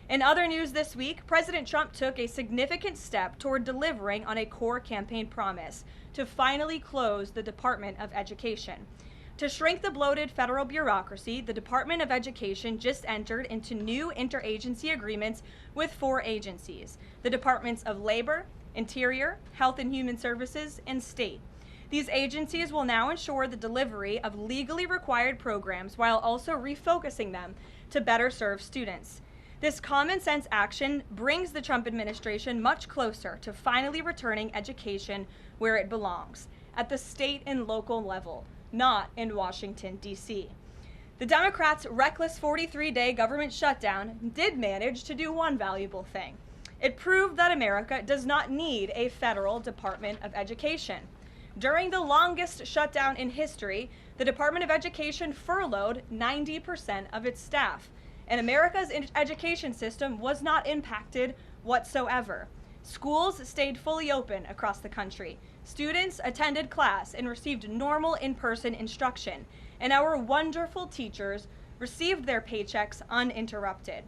In other news this week, President Trump took a significant step toward delivering on a core campaign promise to finally close the Department of Education. To shrink the bloated federal bureaucracy, the Department of Education just entered into new interagency agreements with 4 agencies: the Departments of Labor, Interior, Health and Human Services, and State. These agencies will now ensure the delivery of legally required programs while also refocusing them to better serve students. This common sense action brings the Trump administration much closer to finally returning education where it belongs, at the state and local level, not in Washington, D.C. The Democrats' reckless 43-day government shutdown did manage to do one valuable thing. It proved that America does not need a federal Department of Education. During the longest shutdown in history, the Department of Education furloughed 90% of its staff, and America's education system was not impacted whatsoever. Schools stayed fully open across the country. Students attended class and received normal in-person instruction, and our wonderful teachers received their paychecks uninterrupted.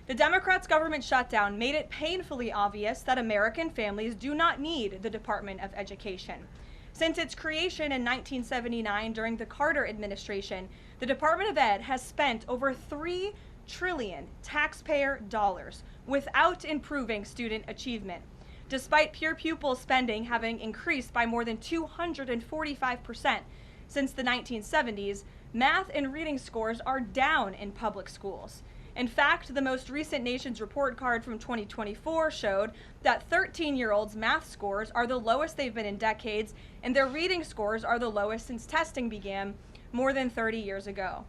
The Democrats' government shutdown made it painfully obvious that American families do not need the Department of Education. Since its creation in 1979 during the Carter administration, the Department of Ed has spent over $3 trillion taxpayer dollars without improving student achievement. Despite pure pupil spending having increased by more than 245% since the 1970s, math and reading scores are down in public schools. In fact, the most recent Nation's Report Card from 2024 showed that 13-year-olds' math scores are the lowest they've been in decades, and their reading scores are the lowest since testing began more than 30 years ago.